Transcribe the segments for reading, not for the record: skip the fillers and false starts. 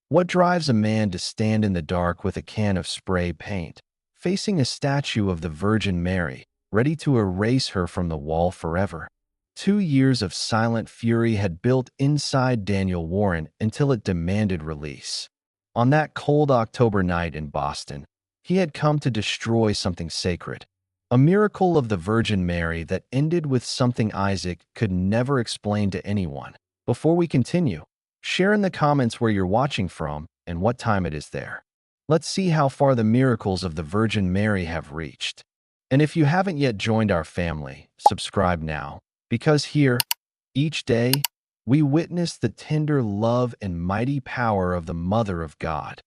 What drives a man to stand in the dark with a can of spray paint, facing a statue of the Virgin Mary, ready to erase her from the wall forever? 2 years of silent fury had built inside Daniel Warren until it demanded release. On that cold October night in Boston, he had come to destroy something sacred, a miracle of the Virgin Mary that ended with something Isaac could never explain to anyone. Before we continue, share in the comments where you're watching from and what time it is there. Let's see how far the miracles of the Virgin Mary have reached. And if you haven't yet joined our family, subscribe now, because here, each day, we witness the tender love and mighty power of the Mother of God.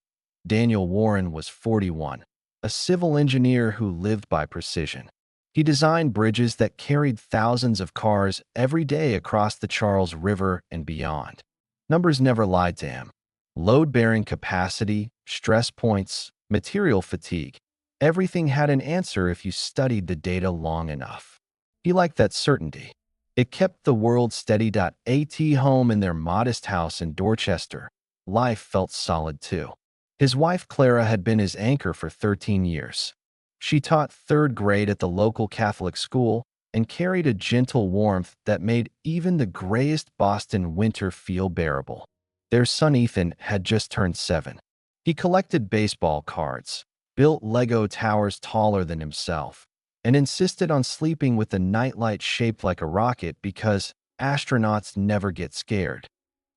Daniel Warren was 41, a civil engineer who lived by precision. He designed bridges that carried thousands of cars every day across the Charles River and beyond. Numbers never lied to him. Load-bearing capacity, stress points, material fatigue. Everything had an answer if you studied the data long enough. He liked that certainty. It kept the world steady. At home in their modest house in Dorchester, life felt solid too. His wife Clara had been his anchor for 13 years. She taught third grade at the local Catholic school and carried a gentle warmth that made even the grayest Boston winter feel bearable. Their son Ethan had just turned 7. He collected baseball cards, built Lego towers taller than himself, and insisted on sleeping with a nightlight shaped like a rocket because astronauts never get scared.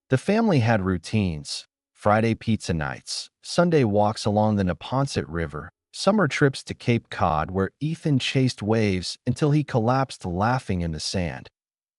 The family had routines: Friday pizza nights, Sunday walks along the Neponset River, summer trips to Cape Cod where Ethan chased waves until he collapsed laughing in the sand.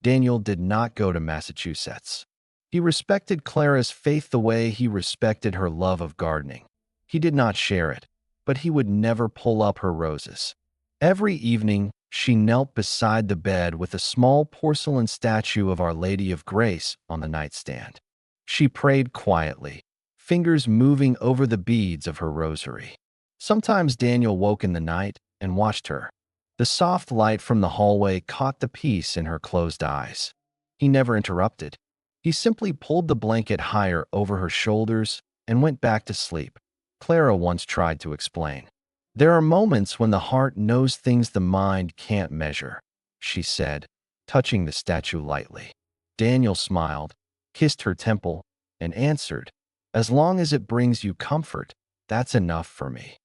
Daniel did not go to Massachusetts. He respected Clara's faith the way he respected her love of gardening. He did not share it, but he would never pull up her roses. Every evening, she knelt beside the bed with a small porcelain statue of Our Lady of Grace on the nightstand. She prayed quietly, fingers moving over the beads of her rosary. Sometimes Daniel woke in the night and watched her. The soft light from the hallway caught the peace in her closed eyes. He never interrupted. He simply pulled the blanket higher over her shoulders and went back to sleep. Clara once tried to explain. "There are moments when the heart knows things the mind can't measure," she said, touching the statue lightly. Daniel smiled, kissed her temple, and answered, "As long as it brings you comfort, that's enough for me."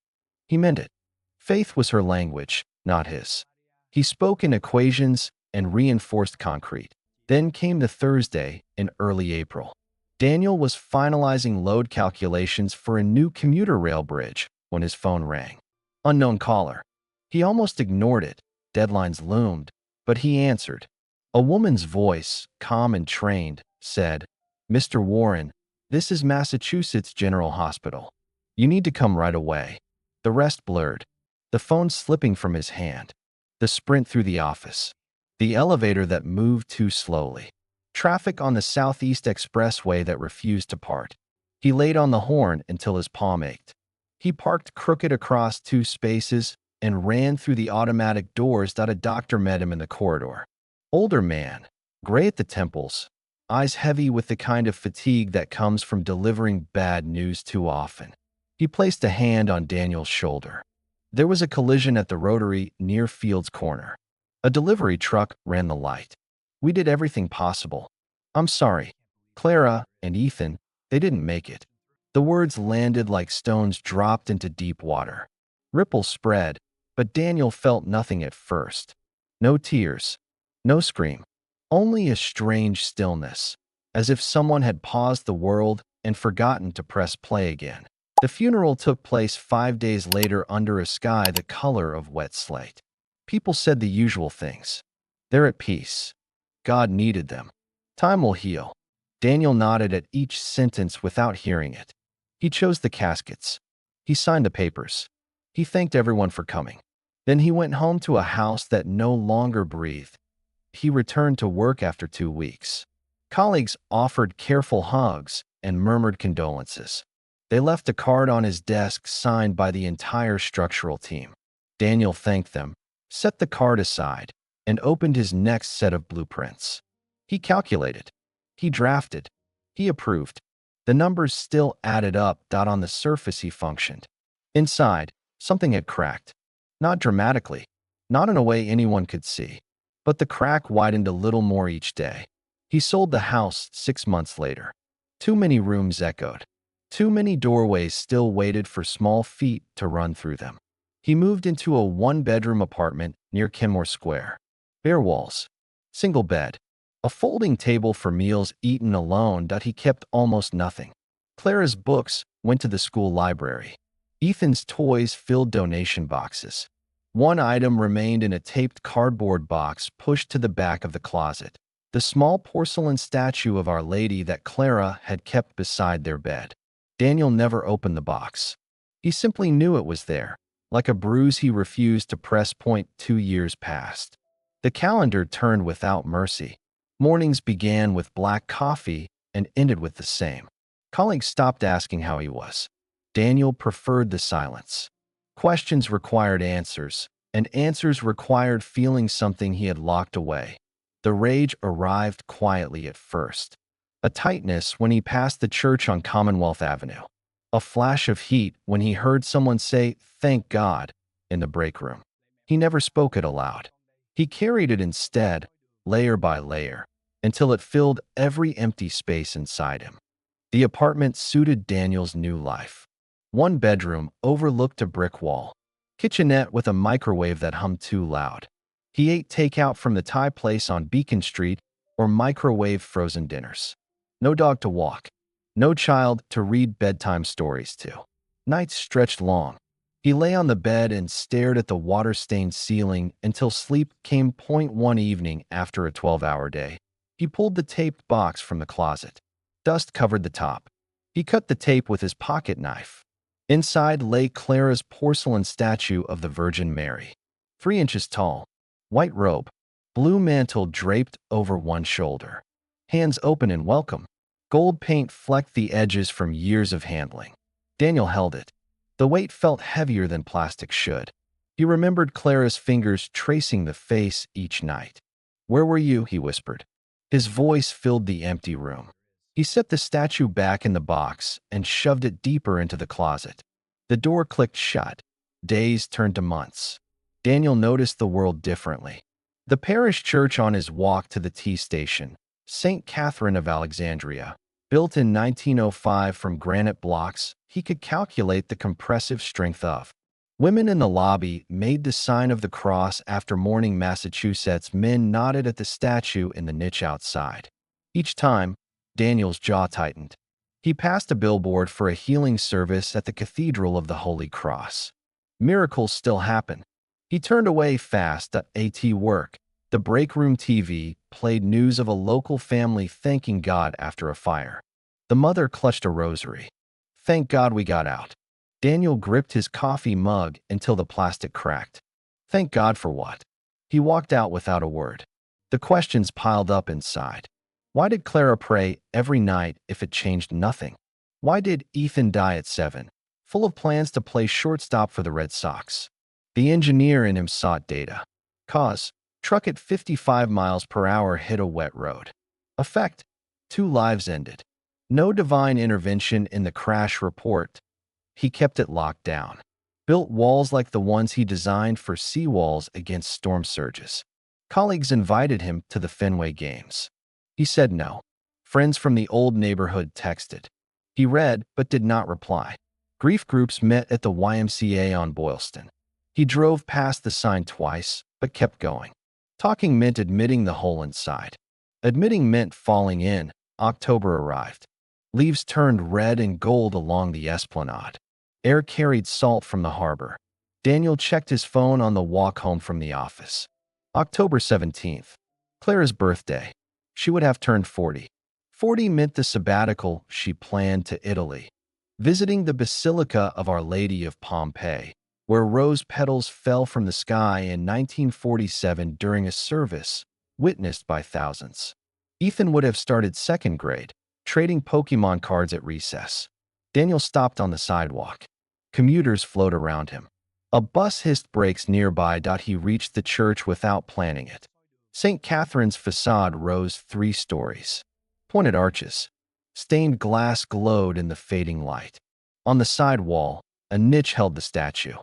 He meant it. Faith was her language, not his. He spoke in equations and reinforced concrete. Then came the Thursday in early April. Daniel was finalizing load calculations for a new commuter rail bridge when his phone rang. Unknown caller. He almost ignored it. Deadlines loomed, but he answered. A woman's voice, calm and trained, said, "Mr. Warren, this is Massachusetts General Hospital. You need to come right away." The rest blurred. The phone slipping from his hand. The sprint through the office. The elevator that moved too slowly. Traffic on the Southeast Expressway that refused to part. He laid on the horn until his palm ached. He parked crooked across 2 spaces and ran through the automatic doors. A doctor met him in the corridor. Older man, gray at the temples, eyes heavy with the kind of fatigue that comes from delivering bad news too often. He placed a hand on Daniel's shoulder. There was a collision at the rotary near Fields Corner. A delivery truck ran the light. "We did everything possible. I'm sorry. Clara and Ethan, they didn't make it." The words landed like stones dropped into deep water. Ripples spread, but Daniel felt nothing at first. No tears, no scream, only a strange stillness, as if someone had paused the world and forgotten to press play again. The funeral took place 5 days later under a sky the color of wet slate. People said the usual things. They're at peace. God needed them. Time will heal. Daniel nodded at each sentence without hearing it. He chose the caskets. He signed the papers. He thanked everyone for coming. Then he went home to a house that no longer breathed. He returned to work after 2 weeks. Colleagues offered careful hugs and murmured condolences. They left a card on his desk signed by the entire structural team. Daniel thanked them, set the card aside, and opened his next set of blueprints. He calculated. He drafted. He approved. The numbers still added up. On the surface, he functioned. Inside, something had cracked. Not dramatically, not in a way anyone could see, but the crack widened a little more each day. He sold the house 6 months later. Too many rooms echoed. Too many doorways still waited for small feet to run through them. He moved into a one-bedroom apartment near Kenmore Square. Bare walls, single bed, a folding table for meals eaten alone. He kept almost nothing. Clara's books went to the school library. Ethan's toys filled donation boxes. One item remained in a taped cardboard box pushed to the back of the closet. The small porcelain statue of Our Lady that Clara had kept beside their bed. Daniel never opened the box. He simply knew it was there, like a bruise he refused to press. 2 years passed. The calendar turned without mercy. Mornings began with black coffee and ended with the same. Colleagues stopped asking how he was. Daniel preferred the silence. Questions required answers, and answers required feeling something he had locked away. The rage arrived quietly at first. A tightness when he passed the church on Commonwealth Avenue. A flash of heat when he heard someone say, "Thank God," in the break room. He never spoke it aloud. He carried it instead, layer by layer, until it filled every empty space inside him. The apartment suited Daniel's new life. One bedroom overlooked a brick wall. Kitchenette with a microwave that hummed too loud. He ate takeout from the Thai place on Beacon Street or microwave frozen dinners. No dog to walk. No child to read bedtime stories to. Nights stretched long. He lay on the bed and stared at the water-stained ceiling until sleep came. One evening after a 12-hour day, he pulled the taped box from the closet. Dust covered the top. He cut the tape with his pocket knife. Inside lay Clara's porcelain statue of the Virgin Mary. 3 inches tall. White robe. Blue mantle draped over one shoulder. Hands open in welcome. Gold paint flecked the edges from years of handling. Daniel held it. The weight felt heavier than plastic should. He remembered Clara's fingers tracing the face each night. "Where were you?" he whispered. His voice filled the empty room. He set the statue back in the box and shoved it deeper into the closet. The door clicked shut. Days turned to months. Daniel noticed the world differently. The parish church on his walk to the T station, St. Catherine of Alexandria, built in 1905 from granite blocks, he could calculate the compressive strength of. Women in the lobby made the sign of the cross after morning. Massachusetts men nodded at the statue in the niche outside. Each time, Daniel's jaw tightened. He passed a billboard for a healing service at the Cathedral of the Holy Cross. Miracles still happen. He turned away fast. At work, the break room TV played news of a local family thanking God after a fire. The mother clutched a rosary. "Thank God we got out." Daniel gripped his coffee mug until the plastic cracked. Thank God for what? He walked out without a word. The questions piled up inside. Why did Clara pray every night if it changed nothing? Why did Ethan die at 7, full of plans to play shortstop for the Red Sox? The engineer in him sought data. Cause: truck at 55 miles per hour hit a wet road. Effect: 2 lives ended. No divine intervention in the crash report. He kept it locked down. Built walls like the ones he designed for seawalls against storm surges. Colleagues invited him to the Fenway games. He said no. Friends from the old neighborhood texted. He read but did not reply. Grief groups met at the YMCA on Boylston. He drove past the sign twice, but kept going. Talking meant admitting the hole inside. Admitting meant falling in. October arrived. Leaves turned red and gold along the esplanade. Air carried salt from the harbor. Daniel checked his phone on the walk home from the office. October 17th. Clara's birthday. She would have turned 40. 40 meant the sabbatical she planned to Italy. Visiting the Basilica of Our Lady of Pompeii, where rose petals fell from the sky in 1947 during a service witnessed by thousands. Ethan would have started 2nd grade, trading Pokemon cards at recess. Daniel stopped on the sidewalk. Commuters flowed around him. A bus hissed brakes nearby. He reached the church without planning it. St. Catherine's facade rose 3 stories. Pointed arches. Stained glass glowed in the fading light. On the side wall, a niche held the statue.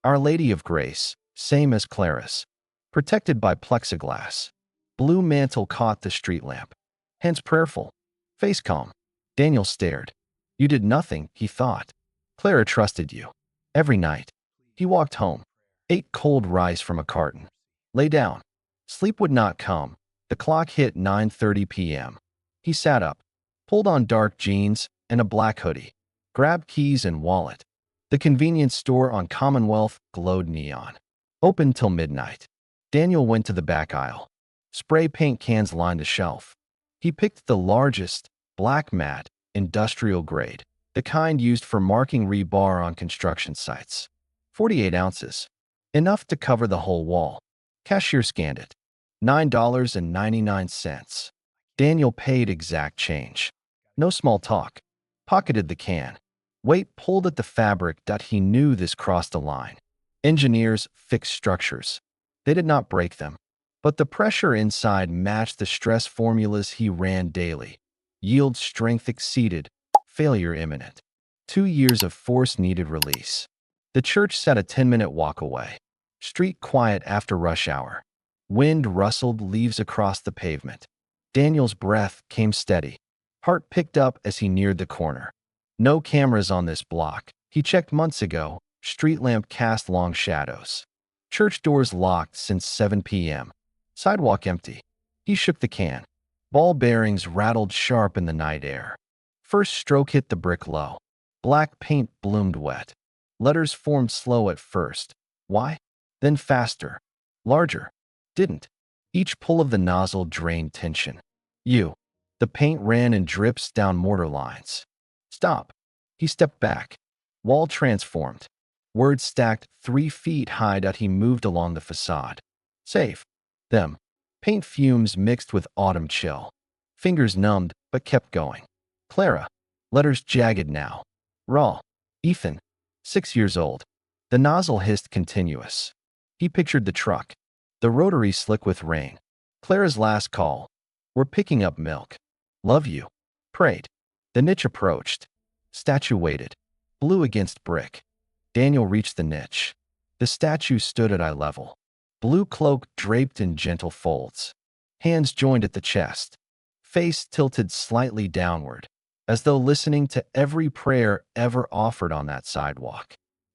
Our Lady of Grace, same as Clara's, protected by plexiglass. Blue mantle caught the street lamp. Hands prayerful, face calm. Daniel stared. You did nothing, he thought. Clara trusted you. Every night. He walked home, ate cold rice from a carton. Lay down. Sleep would not come. The clock hit 9:30 p.m. He sat up, pulled on dark jeans and a black hoodie, grabbed keys and wallet. The convenience store on Commonwealth glowed neon. Open till midnight. Daniel went to the back aisle. Spray paint cans lined the shelf. He picked the largest, black matte, industrial grade, the kind used for marking rebar on construction sites. 48 ounces. Enough to cover the whole wall. Cashier scanned it. $9.99. Daniel paid exact change. No small talk. Pocketed the can. Weight pulled at the fabric that he knew this crossed a line. Engineers fixed structures. They did not break them. But the pressure inside matched the stress formulas he ran daily. Yield strength exceeded. Failure imminent. 2 years of force needed release. The church sat a 10-minute walk away. Street quiet after rush hour. Wind rustled leaves across the pavement. Daniel's breath came steady. Heart picked up as he neared the corner. No cameras on this block. He checked months ago. Street lamp cast long shadows. Church doors locked since 7 p.m. Sidewalk empty. He shook the can. Ball bearings rattled sharp in the night air. First stroke hit the brick low. Black paint bloomed wet. Letters formed slow at first. Why? Then faster. Larger. Didn't. Each pull of the nozzle drained tension. You. The paint ran in drips down mortar lines. Stop. He stepped back. Wall transformed. Words stacked 3 feet high that he moved along the facade. Save. Them. Paint fumes mixed with autumn chill. Fingers numbed, but kept going. Clara. Letters jagged now. Raw. Ethan. 6 years old. The nozzle hissed continuous. He pictured the truck. The rotary slick with rain. Clara's last call. We're picking up milk. Love you. Prayed. The niche approached. Statue waited. Blue against brick. Daniel reached the niche. The statue stood at eye level. Blue cloak draped in gentle folds. Hands joined at the chest. Face tilted slightly downward, as though listening to every prayer ever offered on that sidewalk.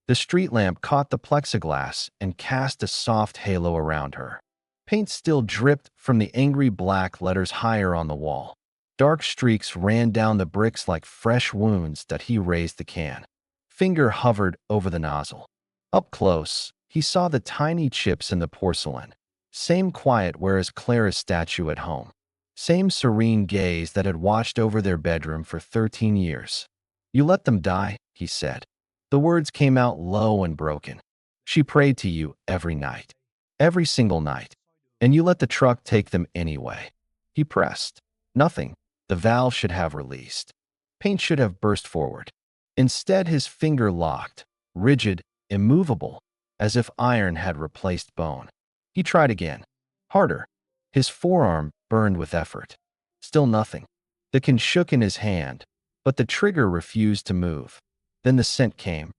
The street lamp caught the plexiglass and cast a soft halo around her. Paint still dripped from the angry black letters higher on the wall. Dark streaks ran down the bricks like fresh wounds that he raised the can. Finger hovered over the nozzle. Up close, he saw the tiny chips in the porcelain. Same quiet whereas Clara's statue at home. Same serene gaze that had watched over their bedroom for 13 years. You let them die, he said. The words came out low and broken. She prayed to you every night. Every single night. And you let the truck take them anyway. He pressed. Nothing. The valve should have released. Paint should have burst forward. Instead, his finger locked, rigid, immovable, as if iron had replaced bone. He tried again. Harder. His forearm burned with effort. Still nothing. The can shook in his hand, but the trigger refused to move. Then the scent came.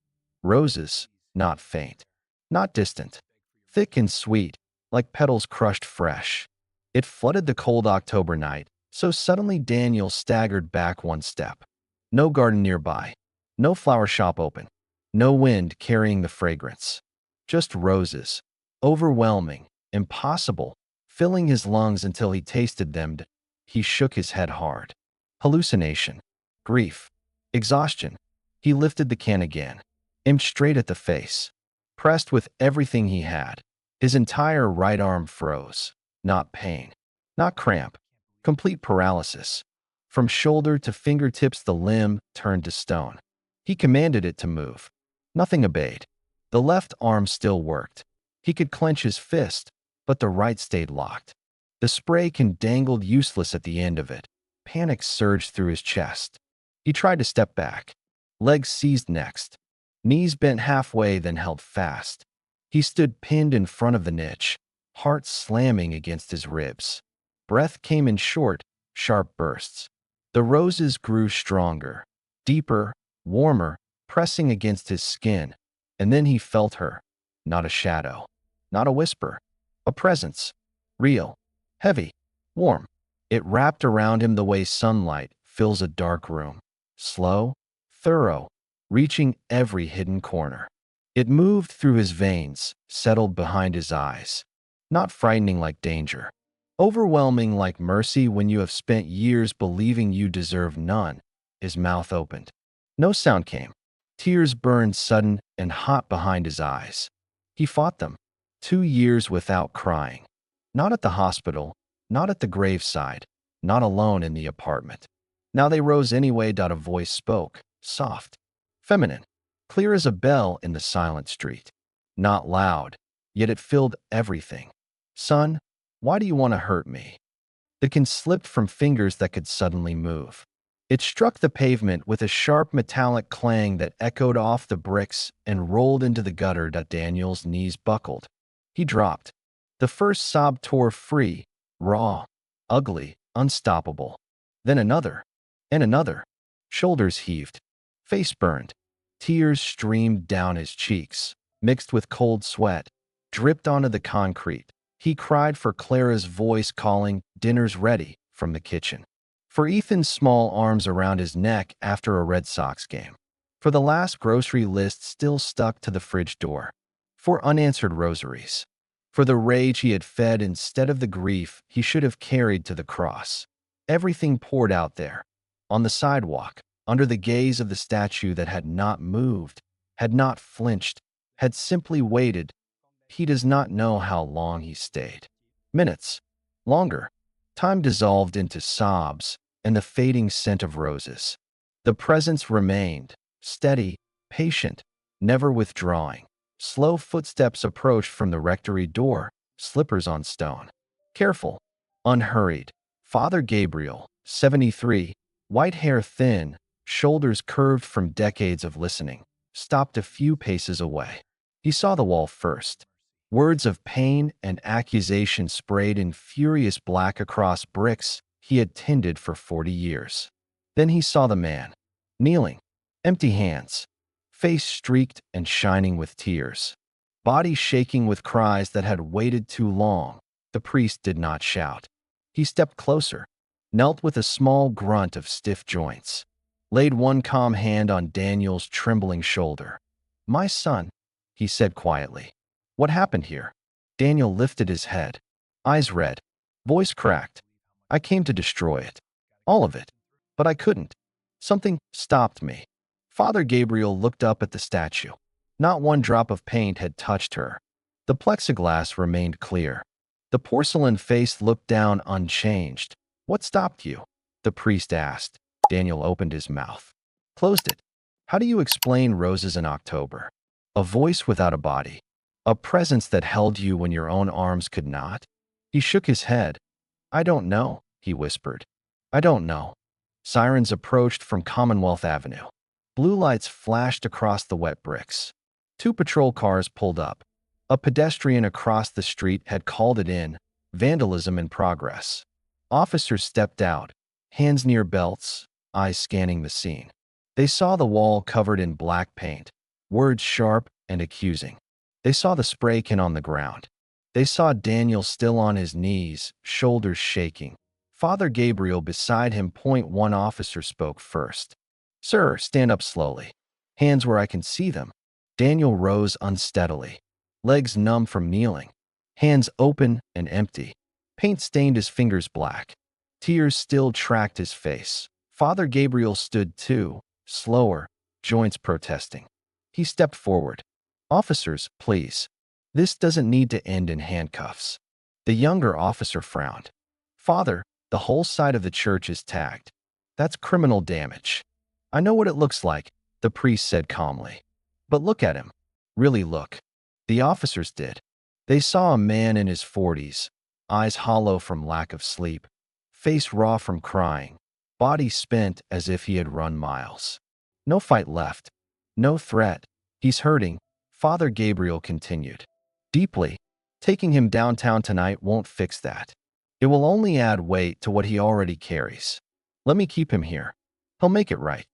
Roses, not faint, not distant. Thick and sweet, like petals crushed fresh. It flooded the cold October night, so suddenly Daniel staggered back one step. No garden nearby. No flower shop open. No wind carrying the fragrance. Just roses. Overwhelming, impossible, filling his lungs until he tasted them. He shook his head hard. Hallucination. Grief. Exhaustion. He lifted the can again, aimed straight at the face, pressed with everything he had. His entire right arm froze. Not pain. Not cramp. Complete paralysis. From shoulder to fingertips, the limb turned to stone. He commanded it to move. Nothing obeyed. The left arm still worked. He could clench his fist, but the right stayed locked. The spray can dangled useless at the end of it. Panic surged through his chest. He tried to step back. Legs seized next. Knees bent halfway, then held fast. He stood pinned in front of the niche, heart slamming against his ribs. Breath came in short, sharp bursts. The roses grew stronger, deeper, warmer, pressing against his skin, and then he felt her. Not a shadow, not a whisper, a presence. Real, heavy, warm. It wrapped around him the way sunlight fills a dark room. Slow, thorough, reaching every hidden corner. It moved through his veins, settled behind his eyes. Not frightening like danger, overwhelming like mercy when you have spent years believing you deserve none. His mouth opened. No sound came. Tears burned sudden and hot behind his eyes. He fought them. 2 years without crying. Not at the hospital, not at the graveside, not alone in the apartment. Now they rose anyway. A voice spoke, soft, feminine, clear as a bell in the silent street. Not loud, yet it filled everything. Son, why do you want to hurt me? The can slipped from fingers that could suddenly move. It struck the pavement with a sharp metallic clang that echoed off the bricks and rolled into the gutter. Daniel's knees buckled. He dropped. The first sob tore free, raw, ugly, unstoppable. Then another, and another. Shoulders heaved. Face burned. Tears streamed down his cheeks, mixed with cold sweat, dripped onto the concrete. He cried for Clara's voice calling, "Dinner's ready," from the kitchen. For Ethan's small arms around his neck after a Red Sox game. For the last grocery list still stuck to the fridge door. For unanswered rosaries. For the rage he had fed instead of the grief he should have carried to the cross. Everything poured out there, on the sidewalk, under the gaze of the statue that had not moved, had not flinched, had simply waited. He does not know how long he stayed. Minutes. Longer. Time dissolved into sobs and the fading scent of roses. The presence remained, steady, patient, never withdrawing. Slow footsteps approached from the rectory door, slippers on stone. Careful, unhurried. Father Gabriel, 73, white hair thin, shoulders curved from decades of listening, stopped a few paces away. He saw the wall first. Words of pain and accusation sprayed in furious black across bricks he had tended for 40 years. Then he saw the man, kneeling, empty hands, face streaked and shining with tears, body shaking with cries that had waited too long. The priest did not shout. He stepped closer, knelt with a small grunt of stiff joints, laid one calm hand on Daniel's trembling shoulder. "My son," he said quietly. "What happened here?" Daniel lifted his head, eyes red, voice cracked. "I came to destroy it. All of it. But I couldn't. Something stopped me." Father Gabriel looked up at the statue. Not one drop of paint had touched her. The plexiglass remained clear. The porcelain face looked down unchanged. "What stopped you?" the priest asked. Daniel opened his mouth, closed it. "How do you explain roses in October? A voice without a body. A presence that held you when your own arms could not?" He shook his head. "I don't know," he whispered. "I don't know." Sirens approached from Commonwealth Avenue. Blue lights flashed across the wet bricks. 2 patrol cars pulled up. A pedestrian across the street had called it in, vandalism in progress. Officers stepped out, hands near belts, eyes scanning the scene. They saw the wall covered in black paint, words sharp and accusing. They saw the spray can on the ground. They saw Daniel still on his knees, shoulders shaking. Father Gabriel beside him. One officer spoke first. "Sir, stand up slowly. Hands where I can see them." Daniel rose unsteadily, legs numb from kneeling, hands open and empty. Paint stained his fingers black. Tears still tracked his face. Father Gabriel stood too, slower, joints protesting. He stepped forward. "Officers, please. This doesn't need to end in handcuffs." The younger officer frowned. "Father, the whole side of the church is tagged. That's criminal damage." "I know what it looks like," the priest said calmly. "But look at him. Really look." The officers did. They saw a man in his 40s, eyes hollow from lack of sleep, face raw from crying, body spent as if he had run miles. No fight left. No threat. "He's hurting," Father Gabriel continued. "Deeply. Taking him downtown tonight won't fix that. It will only add weight to what he already carries. Let me keep him here. He'll make it right.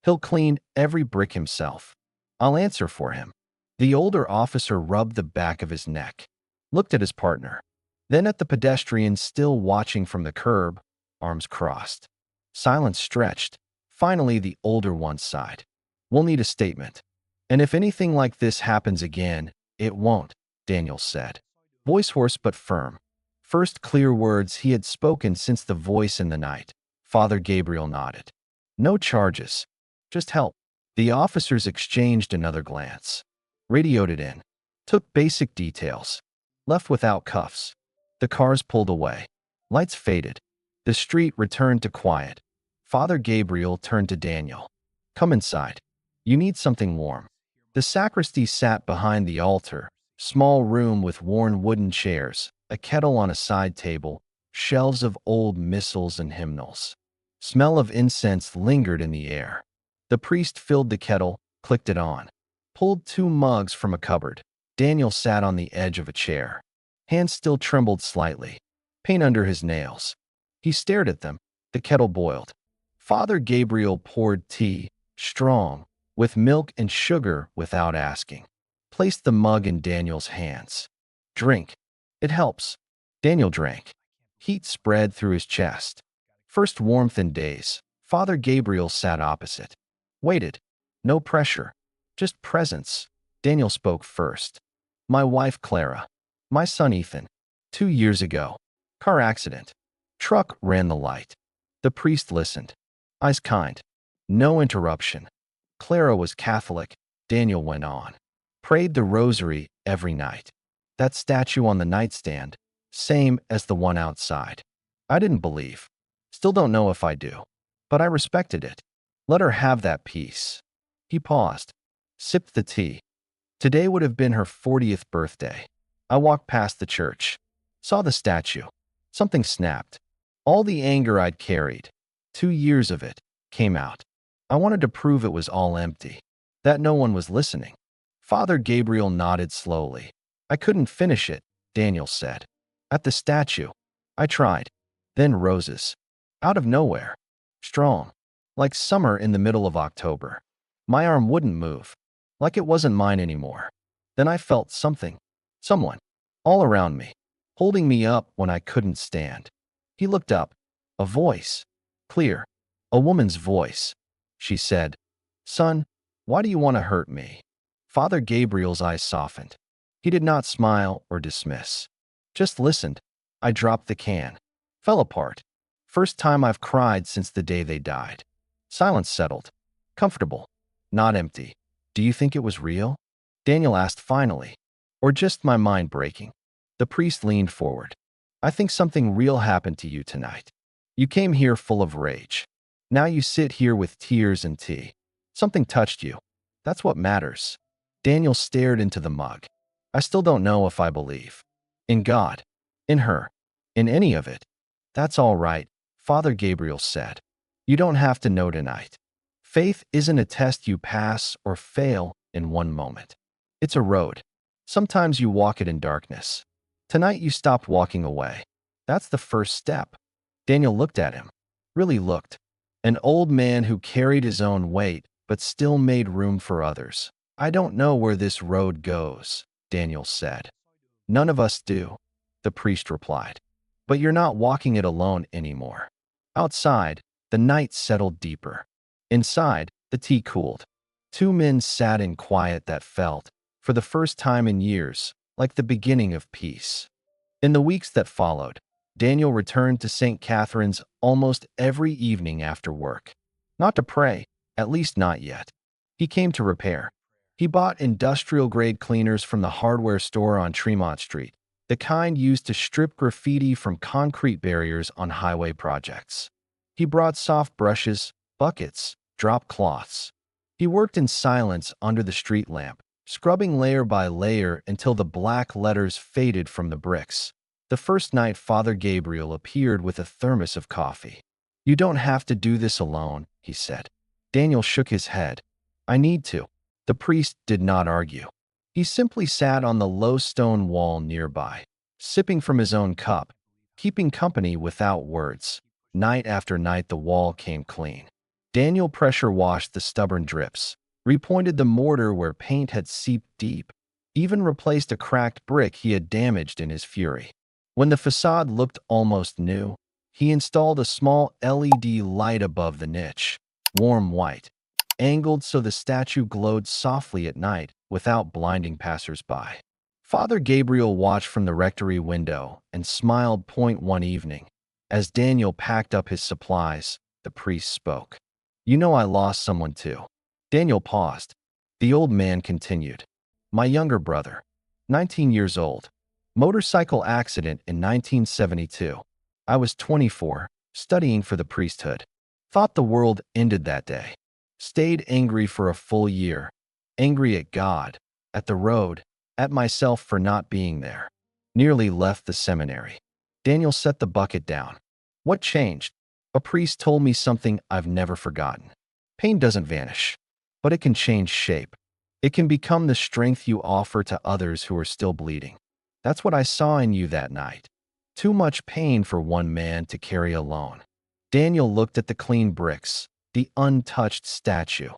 He'll clean every brick himself. I'll answer for him." The older officer rubbed the back of his neck, looked at his partner, then at the pedestrian still watching from the curb, arms crossed. Silence stretched. Finally, the older one sighed. "We'll need a statement. And if anything like this happens again, it won't," Daniel said. Voice hoarse but firm. First clear words he had spoken since the voice in the night. Father Gabriel nodded. "No charges. Just help." The officers exchanged another glance. Radioed it in. Took basic details. Left without cuffs. The cars pulled away. Lights faded. The street returned to quiet. Father Gabriel turned to Daniel. "Come inside. You need something warm." The sacristy sat behind the altar, small room with worn wooden chairs, a kettle on a side table, shelves of old missals and hymnals. Smell of incense lingered in the air. The priest filled the kettle, clicked it on, pulled 2 mugs from a cupboard. Daniel sat on the edge of a chair. Hands still trembled slightly, pain under his nails. He stared at them. The kettle boiled. Father Gabriel poured tea, strong, with milk and sugar without asking. Placed the mug in Daniel's hands. "Drink. It helps." Daniel drank. Heat spread through his chest. First warmth in days. Father Gabriel sat opposite. Waited. No pressure. Just presence. Daniel spoke first. "My wife Clara. My son Ethan. 2 years ago. Car accident. Truck ran the light." The priest listened. Eyes kind. No interruption. "Clara was Catholic," Daniel went on. "Prayed the rosary every night. That statue on the nightstand, same as the one outside. I didn't believe. Still don't know if I do. But I respected it. Let her have that peace." He paused. Sipped the tea. "Today would have been her 40th birthday. I walked past the church. Saw the statue. Something snapped. All the anger I'd carried, 2 years of it, came out. I wanted to prove it was all empty. That no one was listening." Father Gabriel nodded slowly. "I couldn't finish it," Daniel said. "At the statue. I tried. Then roses. Out of nowhere. Strong. Like summer in the middle of October. My arm wouldn't move. Like it wasn't mine anymore. Then I felt something. Someone. All around me. Holding me up when I couldn't stand." He looked up. A voice. Clear. A woman's voice. She said, "Son, why do you want to hurt me?" Father Gabriel's eyes softened. He did not smile or dismiss. Just listened. "I dropped the can. Fell apart. First time I've cried since the day they died." Silence settled. Comfortable. Not empty. "Do you think it was real?" Daniel asked finally. "Or just my mind breaking?" The priest leaned forward. "I think something real happened to you tonight. You came here full of rage. Now you sit here with tears and tea. Something touched you. That's what matters." Daniel stared into the mug. "I still don't know if I believe. In God. In her. In any of it." "That's all right," Father Gabriel said. "You don't have to know tonight. Faith isn't a test you pass or fail in one moment. It's a road. Sometimes you walk it in darkness. Tonight you stopped walking away. That's the first step." Daniel looked at him. Really looked. An old man who carried his own weight but still made room for others. "I don't know where this road goes," Daniel said. "None of us do," the priest replied. "But you're not walking it alone anymore." Outside, the night settled deeper. Inside, the tea cooled. 2 men sat in quiet that felt, for the first time in years, like the beginning of peace. In the weeks that followed, Daniel returned to St. Catherine's almost every evening after work. Not to pray, at least not yet. He came to repair. He bought industrial-grade cleaners from the hardware store on Tremont Street, the kind used to strip graffiti from concrete barriers on highway projects. He brought soft brushes, buckets, drop cloths. He worked in silence under the street lamp, scrubbing layer by layer until the black letters faded from the bricks. The first night Father Gabriel appeared with a thermos of coffee. "You don't have to do this alone," he said. Daniel shook his head. "I need to." The priest did not argue. He simply sat on the low stone wall nearby, sipping from his own cup, keeping company without words. Night after night, the wall came clean. Daniel pressure washed the stubborn drips, repointed the mortar where paint had seeped deep, even replaced a cracked brick he had damaged in his fury. When the facade looked almost new, he installed a small LED light above the niche, warm white, angled so the statue glowed softly at night without blinding passers-by. Father Gabriel watched from the rectory window and smiled. One evening, as Daniel packed up his supplies, the priest spoke. "You know I lost someone too." Daniel paused. The old man continued. "My younger brother, 19 years old. Motorcycle accident in 1972. I was 24, studying for the priesthood. Thought the world ended that day. Stayed angry for a full year. Angry at God, at the road, at myself for not being there. Nearly left the seminary." Daniel set the bucket down. "What changed?" "A priest told me something I've never forgotten. Pain doesn't vanish, but it can change shape. It can become the strength you offer to others who are still bleeding. That's what I saw in you that night. Too much pain for one man to carry alone." Daniel looked at the clean bricks, the untouched statue.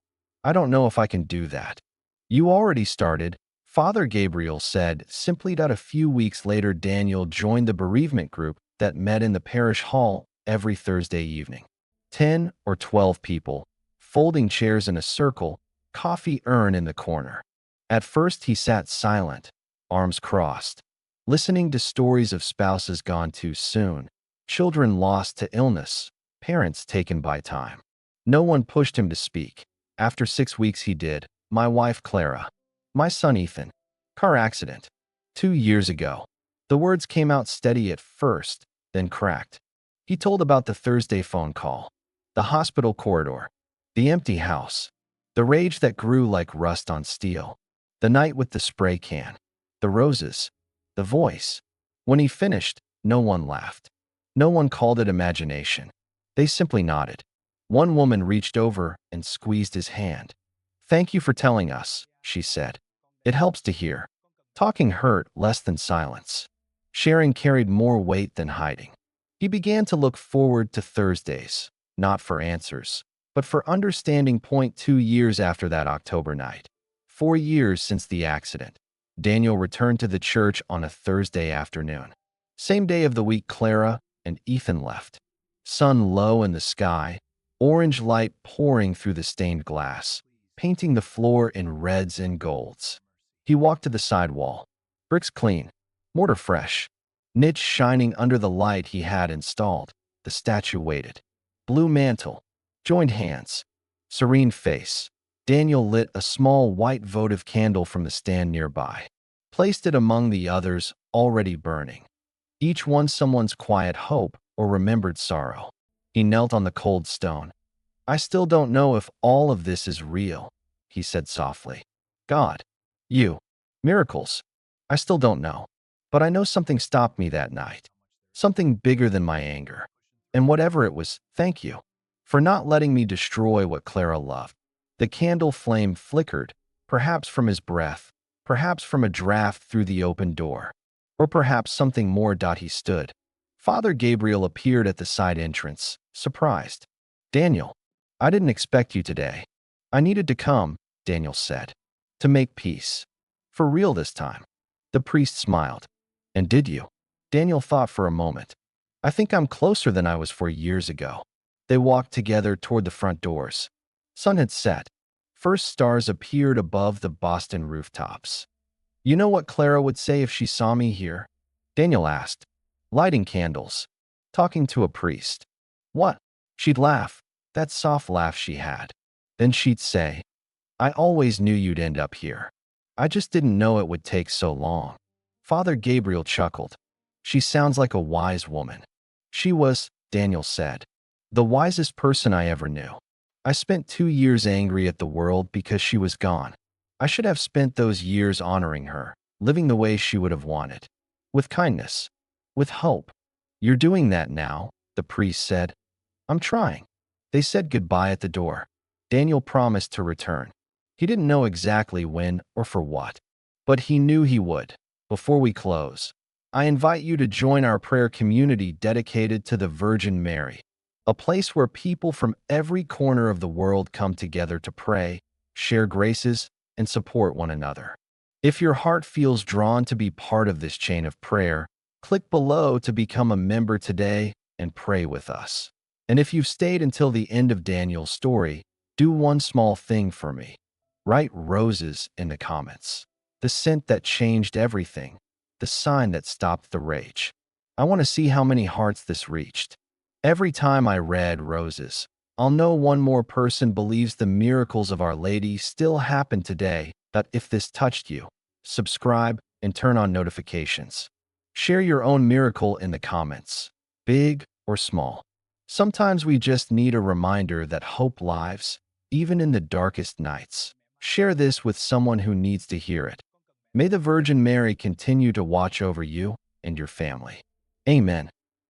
"I don't know if I can do that." "You already started," Father Gabriel said simply. A few weeks later, Daniel joined the bereavement group that met in the parish hall every Thursday evening. 10 or 12 people, folding chairs in a circle, coffee urn in the corner. At first he sat silent, arms crossed, listening to stories of spouses gone too soon, children lost to illness, parents taken by time. No one pushed him to speak. After 6 weeks he did. "My wife Clara. My son Ethan. Car accident. 2 years ago." The words came out steady at first, then cracked. He told about the Thursday phone call, the hospital corridor, the empty house, the rage that grew like rust on steel, the night with the spray can, the roses, the voice. When he finished, no one laughed. No one called it imagination. They simply nodded. One woman reached over and squeezed his hand. "Thank you for telling us," she said. "It helps to hear." Talking hurt less than silence. Sharing carried more weight than hiding. He began to look forward to Thursdays, not for answers, but for understanding. 2 years after that October night, 4 years since the accident, Daniel returned to the church on a Thursday afternoon. Same day of the week Clara and Ethan left. Sun low in the sky, orange light pouring through the stained glass, painting the floor in reds and golds. He walked to the side wall. Bricks clean, mortar fresh, niche shining under the light he had installed. The statue waited. Blue mantle, joined hands, serene face. Daniel lit a small white votive candle from the stand nearby, placed it among the others already burning, each one someone's quiet hope or remembered sorrow. He knelt on the cold stone. "I still don't know if all of this is real," he said softly. "God, you, miracles, I still don't know. But I know something stopped me that night. Something bigger than my anger. And whatever it was, thank you for not letting me destroy what Clara loved." The candle flame flickered, perhaps from his breath, perhaps from a draft through the open door, or perhaps something more. He stood. Father Gabriel appeared at the side entrance, surprised. "Daniel, I didn't expect you today." "I needed to come," Daniel said, "to make peace. For real this time." The priest smiled. "And did you?" Daniel thought for a moment. "I think I'm closer than I was 4 years ago." They walked together toward the front doors. Sun had set. First stars appeared above the Boston rooftops. "You know what Clara would say if she saw me here?" Daniel asked. "Lighting candles. Talking to a priest." "What?" She'd laugh. That soft laugh she had. Then she'd say, "I always knew you'd end up here. I just didn't know it would take so long." Father Gabriel chuckled. "She sounds like a wise woman." "She was," Daniel said, "the wisest person I ever knew. I spent 2 years angry at the world because she was gone. I should have spent those years honoring her, living the way she would have wanted. With kindness. With hope." "You're doing that now," the priest said. "I'm trying." They said goodbye at the door. Daniel promised to return. He didn't know exactly when or for what, but he knew he would. Before we close, I invite you to join our prayer community dedicated to the Virgin Mary. a place where people from every corner of the world come together to pray, share graces, and support one another. If your heart feels drawn to be part of this chain of prayer, click below to become a member today and pray with us. And if you've stayed until the end of Daniel's story, do one small thing for me. Write roses in the comments. The scent that changed everything. The sign that stopped the rage. I want to see how many hearts this reached. Every time I read roses, I'll know one more person believes the miracles of Our Lady still happen today. That if this touched you, subscribe and turn on notifications. Share your own miracle in the comments, big or small. Sometimes we just need a reminder that hope lives, even in the darkest nights. Share this with someone who needs to hear it. May the Virgin Mary continue to watch over you and your family. Amen.